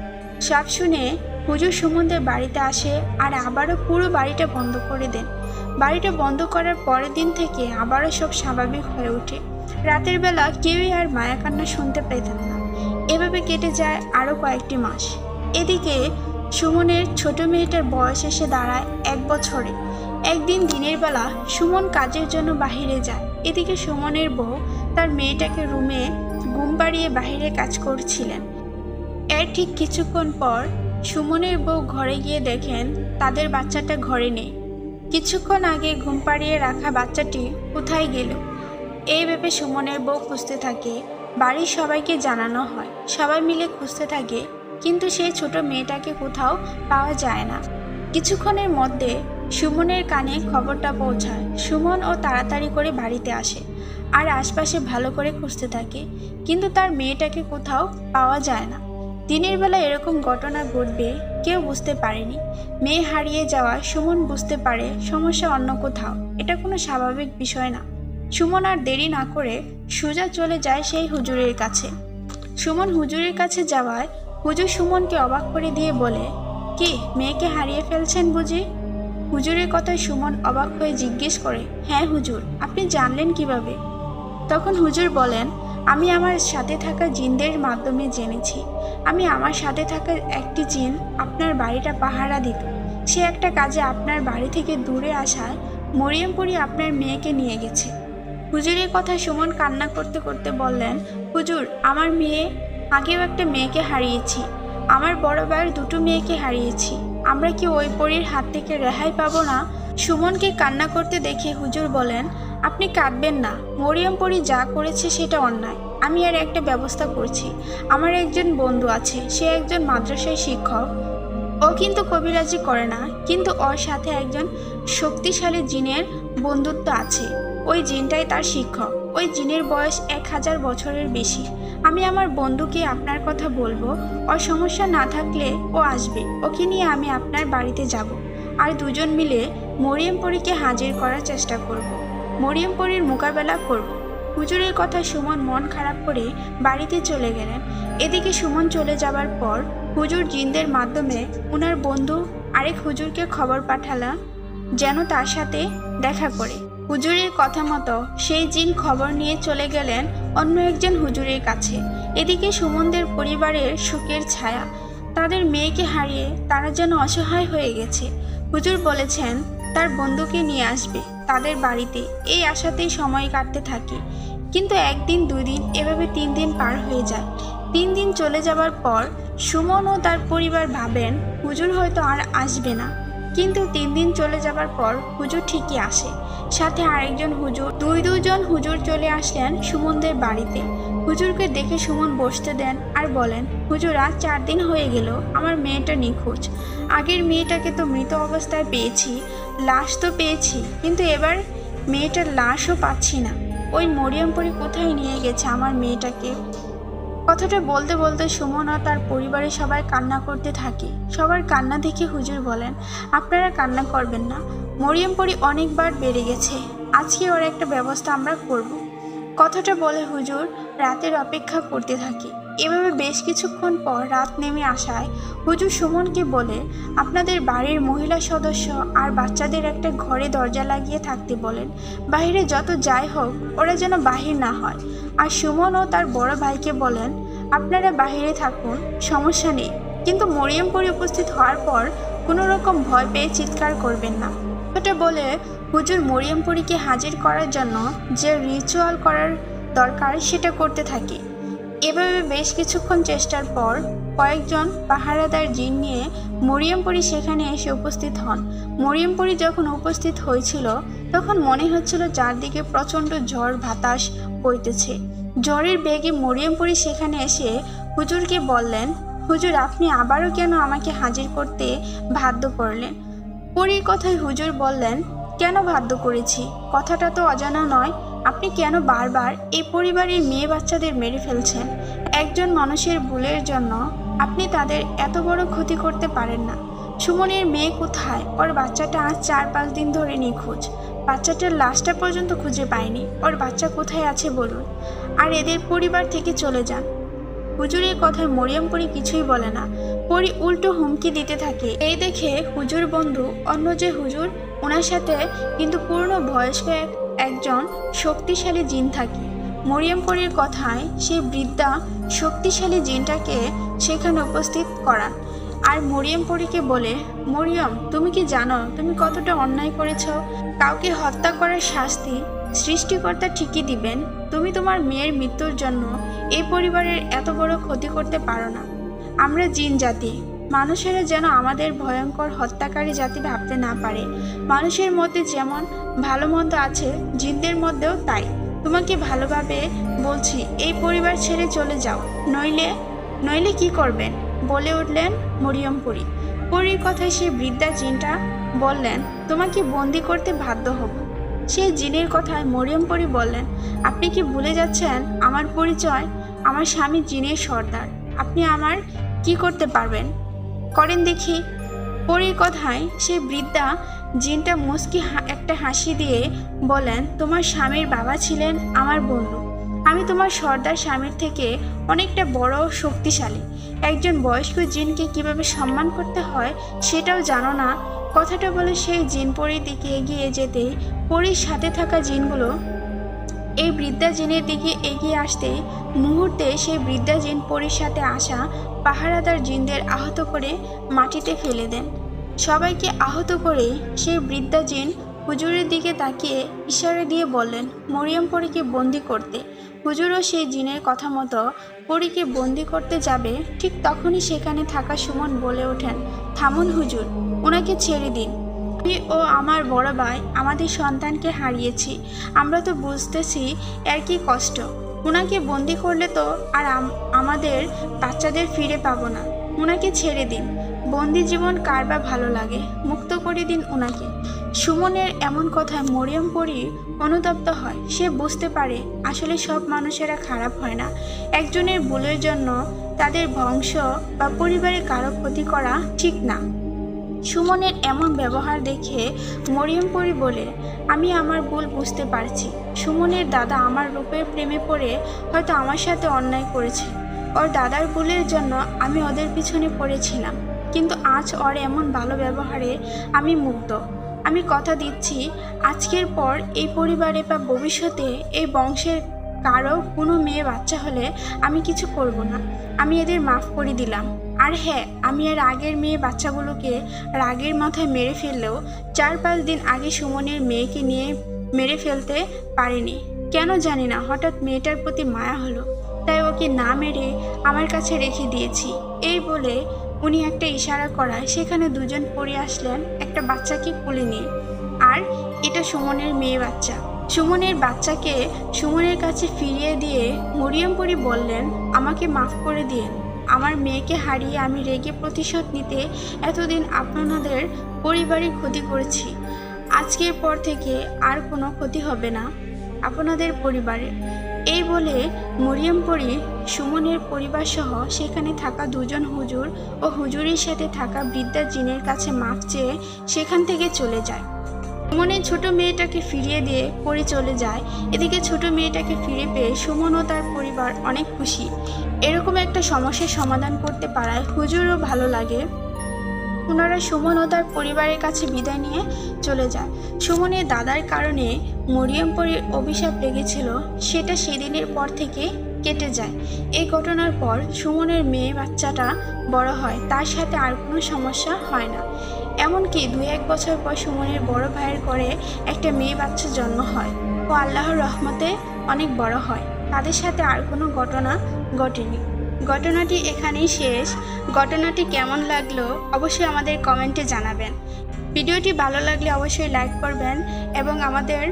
সব শুনে হুজুর সুমনদের বাড়িতে আসে আর আবারও পুরো বাড়িটা বন্ধ করে দেন। বাড়িটা বন্ধ করার পরের দিন থেকে আবারও সব স্বাভাবিক হয়ে ওঠে। রাতের বেলা কেউই আর মায়া কান্না শুনতে পেতেন না। এভাবে কেটে যায় আরও কয়েকটি মাস। এদিকে সুমনের ছোট মেয়েটার বয়স এসে দাঁড়ায় 1 বছরে। একদিন দিনের বেলা সুমন কাজের জন্য বাহিরে যায়। এদিকে সুমনের বউ তার মেয়েটাকে রুমে ঘুম পাড়িয়ে বাহিরে কাজ করছিলেন। এর ঠিক কিছুক্ষণ পর সুমনের বউ ঘরে গিয়ে দেখেন তাদের বাচ্চাটা ঘরে নেই। কিছুক্ষণ আগে ঘুম পাড়িয়ে রাখা বাচ্চাটি কোথায় গেল এই ভেবে সুমনের বউ খুঁজতে থাকে। বাড়ির সবাইকে জানানো হয়, সবাই মিলে খুঁজতে থাকে, কিন্তু সেই ছোট মেয়েটাকে কোথাও পাওয়া যায় না। কিছুক্ষণের মধ্যে সুমনের কানে খবরটা পৌঁছায়। সুমন ও তাড়াতাড়ি করে বাড়িতে আসে আর আশপাশে ভালো করে খুঁজতে থাকে, কিন্তু তার মেয়েটাকে কোথাও পাওয়া যায় না। দিনের বেলা এরকম ঘটনা ঘটবে কেউ বুঝতে পারেনি। মেয়ে হারিয়ে যাওয়া সুমন বুঝতে পারে সমস্যা অন্য কোথাও, এটা কোনো স্বাভাবিক বিষয় না। সুমন আর দেরি না করে সোজা চলে যায় সেই হুজুরের কাছে। সুমন হুজুরের কাছে যাওয়ায় হুজুর সুমনকে অবাক করে দিয়ে বলে, কি মেয়েকে হারিয়ে ফেলছেন বুঝি? হুজুরের কথায় সুমন অবাক হয়ে জিজ্ঞেস করে, হ্যাঁ হুজুর, আপনি জানলেন কিভাবে? তখন হুজুর বলেন, আমি আমার সাথে থাকা জিনদের মাধ্যমে জেনেছি। আমার সাথে থাকা একটি জিন আপনার বাড়িটা পাহারা দিত। সে একটা কাজে আপনার বাড়ি থেকে দূরে আসায় মরিয়মপুরি আপনার মেয়েকে নিয়ে গেছে। হুজুরের কথা সুমন কান্না করতে করতে বললেন, হুজুর, আমার মেয়ে আগেও একটা মেয়েকে হারিয়েছি। আমার বড় ভাইয়ের দুটো মেয়েকে হারিয়েছি। আমরা কি ওই পরীর হাত থেকে রেহাই পাবো না? সুমনকে কান্না করতে দেখে হুজুর বলেন, আপনি কাঁদবেন না। মরিয়ম পরী যা করেছে সেটা অন্যায়। আমি আর একটা ব্যবস্থা করছি। আমার একজন বন্ধু আছে, সে একজন মাদ্রাসায় শিক্ষক। ও কিন্তু কবিরাজি করে না, কিন্তু ওর সাথে একজন শক্তিশালী জিনের বন্ধুত্ব আছে। ওই জিনটাই তার শিক্ষক। ওই জিনের বয়স 1000 বছরের বেশি। আমি আমার বন্ধুকে আপনার কথা বলবো। ওর সমস্যা না থাকলে ও আসবে। ওকে নিয়ে আমি আপনার বাড়িতে যাব, আর দুজন মিলে মরিয়ম পরীকে হাজির করার চেষ্টা করব। মরিয়ম পরীর মোকাবেলা করব। হুজুরের কথা সুমন মন খারাপ করে বাড়িতে চলে গেলেন। এদিকে সুমন চলে যাবার পর হুজুর জিনদের মাধ্যমে ওনার বন্ধু আরেক হুজুরকে খবর পাঠালা যেন তার সাথে দেখা করে। হুজুরের কথা মতো সেই জিন খবর নিয়ে চলে গেলেন অন্য একজন হুজুরের কাছে। এদিকে সুমনদের পরিবারের সুখের ছায়া। তাদের মেয়েকে হারিয়ে তারা যেন অসহায় হয়ে গেছে। হুজুর বলেছেন তার বন্ধুকে নিয়ে আসবে তাদের বাড়িতে। এই আশাতেই সময় কাটতে থাকে, কিন্তু একদিন 2 দিন এভাবে 3 দিন পার হয়ে যায়। 3 দিন চলে যাবার পর সুমন ও তার পরিবার ভাবেন হুজুর হয়তো আর আসবে না, কিন্তু 3 দিন চলে যাবার পর হুজুর ঠিকই আসে। সাথে আরেকজন হুজুর, দুজন হুজুর চলে আসলেন সুমনদের বাড়িতে। হুজুরকে দেখে সুমন বসতে দেন আর বলেন, হুজুর, আজ 4 দিন হয়ে গেল আমার মেয়েটা নিখোঁজ। আগের মেয়েটাকে তো মৃত অবস্থায় পেয়েছি, লাশ তো পেয়েছি, কিন্তু এবার মেয়েটার লাশও পাচ্ছি না। ওই মরিয়ম পরী কোথায় নিয়ে গেছে আমার মেয়েটাকে? কথাটা বলতে বলতে সুমন আর তার পরিবারের সবাই কান্না করতে থাকে। সবার কান্না দেখে হুজুর বলেন, আপনারা কান্না করবেন না। মরিয়ম পরী অনেকবার বেড়ে গেছে। আজকে ওর একটা ব্যবস্থা আমরা করব। কথাটা বলে হুজুর রাতের অপেক্ষা করতে থাকে। এভাবে বেশ কিছুক্ষণ পর রাত নেমে আসায় হুজুর সুমনকে বলে, আপনাদের বাড়ির মহিলা সদস্য আর বাচ্চাদের একটা ঘরে দরজা লাগিয়ে থাকতে বলেন। বাইরে যত যাই হোক ওরা যেন বাহির না হয়। আর সুমন ও তার বড় ভাইকে বলেন, আপনারা বাহিরে থাকুন, সমস্যা নেই, কিন্তু মরিয়ম পরী উপস্থিত হওয়ার পর কোনো রকম ভয় পেয়ে চিৎকার করবেন না। এটা বলে হুজুর মরিয়ম পরীকে হাজির করার জন্য যে রিচুয়াল করার দরকার সেটা করতে থাকে। এভাবে বেশ কিছুক্ষণ চেষ্টার পর কয়েকজন পাহারাদার জিন নিয়ে মরিয়ম পরী সেখানে এসে উপস্থিত হন। মরিয়ম পরী যখন উপস্থিত হয়েছিল তখন মনে হচ্ছিল চারদিকে প্রচণ্ড ঝড় বাতাস বইতেছে। ঝড়ের বেগে মরিয়ম পরী সেখানে এসে হুজুরকে বললেন, হুজুর, আপনি আবারও কেন আমাকে হাজির করতে বাধ্য করলেন? পরীর কথায় হুজুর বললেন, কেন বাধ্য করেছি কথাটা তো অজানা নয়। আপনি কেন বারবার এই পরিবারের মেয়ে বাচ্চাদের মেরে ফেলছেন? একজন মানুষের ভুলের জন্য আপনি তাদের এত বড় ক্ষতি করতে পারেন না। সুমনের মেয়ে কোথায়? ওর বাচ্চাটা আজ 4-5 দিন ধরে নিখোঁজ। বাচ্চাটার লাশটা পর্যন্ত খুঁজে পায়নি। ওর বাচ্চা কোথায় আছে বলুন, আর এদের পরিবার থেকে চলে যান। হুজুরের কথায় মরিয়ম পরী কিছুই বলে না। পরী উল্টো হুমকি দিতে থাকে। এই দেখে হুজুর বন্ধু অন্য যে হুজুর, ওনার সাথে কিন্তু পূর্ণ বয়স্ক একজন শক্তিশালী জিন থাকে। মরিয়ম পরীর কথায় সেই বৃদ্ধা শক্তিশালী জিনটাকে সেখানে উপস্থিত করান আর মরিয়ম পরীকে বলে, মরিয়ম, তুমি কি জানো তুমি কতটা অন্যায় করেছ? কাউকে হত্যা করার শাস্তি সৃষ্টিকর্তা ঠিকই দিবেন। তুমি তোমার মেয়ের মৃত্যুর জন্য এই পরিবারের এত বড় ক্ষতি করতে পারো না। আমরা জিন জাতি, মানুষেরা যেন আমাদের ভয়ঙ্কর হত্যাকারী জাতি ভাবতে না পারে। মানুষের মধ্যে যেমন ভালো মন্দ আছে, জিনদের মধ্যেও তাই। তোমাকে ভালোভাবে বলছি, এই পরিবার ছেড়ে চলে যাও, নইলে কি করবেন? বলে উঠলেন মরিয়ম পরী। পরীর কথায় সেই বৃদ্ধা জিনটা বললেন, তোমাকে বন্দি করতে বাধ্য হব। সেই জিনের কথায় মরিয়ম পরী বললেন, আপনি কি ভুলে যাচ্ছেন আমার পরিচয়? আমার স্বামী জিনের সর্দার। আপনি আমার কি করতে পারবেন? করেন দেখি। পরীর কথায় সেই বৃদ্ধা জিনটা মুচকি একটা হাসি দিয়ে বলেন, তোমার স্বামীর বাবা ছিলেন আমার বন্ধু। আমি তোমার সর্দার স্বামীর থেকে অনেকটা বড় ও শক্তিশালী। একজন বয়স্ক জিনকে কিভাবে সম্মান করতে হয় সেটাও জানো না। কথাটা বলে সেই জিন পরীর দিকে এগিয়ে যেতেই পরীর সাথে থাকা জিনগুলো এই বৃদ্ধা জিনের দিকে এগিয়ে আসতে মুহূর্তে সেই বৃদ্ধা জিন পরীর সাথে আসা পাহারাদার জিনদের আহত করে মাটিতে ফেলে দেন। সবাইকে আহত করে সেই বৃদ্ধা জিন হুজুরের দিকে তাকিয়ে ইশারা দিয়ে বললেন, মরিয়ম পরীকে বন্দি করতে। হুজুরও সেই জিনের কথা মতো পরীকে বন্দি করতে যাবে, ঠিক তখনই সেখানে থাকা সুমন বলে ওঠেন, থামুন হুজুর, ওনাকে ছেড়ে দিন। আমি ও আমার বড় ভাই আমাদের সন্তানকে হারিয়েছি। আমরা তো বুঝতেছি এর কি কষ্ট। ওনাকে বন্দি করলে তো আর আমাদের বাচ্চাদের ফিরে পাবো না। ওনাকে ছেড়ে দিন। বন্দি জীবন কার বা ভালো লাগে? মুক্ত করে দিন ওনাকে। সুমনের এমন কথায় মরিয়ম পরী অনুতপ্ত হয়। সে বুঝতে পারে আসলে সব মানুষেরা খারাপ হয় না। একজনের ভুলের জন্য তাদের বংশ বা পরিবারের কারো ক্ষতি করা ঠিক না। সুমনের এমন ব্যবহার দেখে মরিয়ম পরী বলে, আমি আমার ভুল বুঝতে পারছি। সুমনের দাদা আমার রূপের প্রেমে পড়ে হয়তো আমার সাথে অন্যায় করেছে। ওর দাদার ভুলের জন্য আমি ওদের পিছনে পড়েছিলাম, কিন্তু আজ ওর এমন ভালো ব্যবহারে আমি মুগ্ধ। আমি কথা দিচ্ছি, আজকের পর এই পরিবারে বা ভবিষ্যতে এই বংশের কারো কোনো মেয়ে বাচ্চা হলে আমি কিছু করব না। আমি এদের মাফ করে দিলাম। আর হ্যাঁ, আমি এর আগের মেয়ে বাচ্চাগুলোকে রাগের মাথায় মেরে ফেললেও 4-5 দিন আগে সুমনের মেয়েকে নিয়ে মেরে ফেলতে পারিনি। কেন জানি না, হঠাৎ মেয়েটার প্রতি মায়া হলো, তাই ওকে না মেরে আমার কাছে রেখে দিয়েছি। এই বলে উনি একটা ইশারা করায় সেখানে দুজন পড়ে আসলেন একটা বাচ্চাকে কোলে নিয়ে। আর এটা সুমনের মেয়ে বাচ্চা। সুমনের বাচ্চাকে সুমনের কাছে ফিরিয়ে দিয়ে মরিয়ম পরী বললেন, আমাকে মাফ করে দিন। আমার মেয়েকে হারিয়ে আমি রেগে প্রতিশোধ নিতে এতদিন আপনাদের পরিবারের ক্ষতি করেছি। আজকের পর থেকে আর কোনো ক্ষতি হবে না আপনাদের পরিবারের। এই বলে মরিয়ম পরী সুমনের পরিবার সহ সেখানে থাকা দুজন হুজুর ও হুজুরের সাথে থাকা বৃদ্ধা জিনের কাছে মাফ চেয়ে সেখান থেকে চলে যায়। সুমনের ছোট মেয়েটাকে ফিরিয়ে দিয়ে পরী চলে যায়। এদিকে ছোট মেয়েটাকে ফিরে পেয়ে সুমন ও তার পরিবার অনেক খুশি। এরকম একটা সমস্যার সমাধান করতে পারায় হুজুরও ভালো লাগে। ওনারা সুমন ও তার পরিবারের কাছে বিদায় নিয়ে চলে যায়। সুমনের দাদার কারণে মরিয়ম পরীর অভিশাপ লেগেছিল, সেটা সেদিনের পর থেকে কেটে যায়। এই ঘটনার পর সুমনের মেয়ে বাচ্চাটা বড় হয়, তার সাথে আর কোনো সমস্যা হয় না। এমনকি 2-1 বছর পর সুমনের বড় ভাইয়ের করে একটা মেয়ে বাচ্চা জন্ম হয় ও আল্লাহর রহমতে অনেক বড় হয়। তাদের সাথে আর কোনো ঘটনা ঘটেনি। ঘটনাটি এখানেই শেষ। ঘটনাটি কেমন লাগলো অবশ্যই আমাদের কমেন্টে জানাবেন। ভিডিওটি ভালো লাগলে অবশ্যই লাইক করবেন এবং আমাদের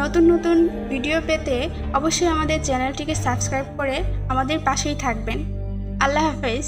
নতুন নতুন ভিডিও পেতে অবশ্যই আমাদের চ্যানেলটিকে সাবস্ক্রাইব করে আমাদের পাশেই থাকবেন। আল্লাহ হাফেজ।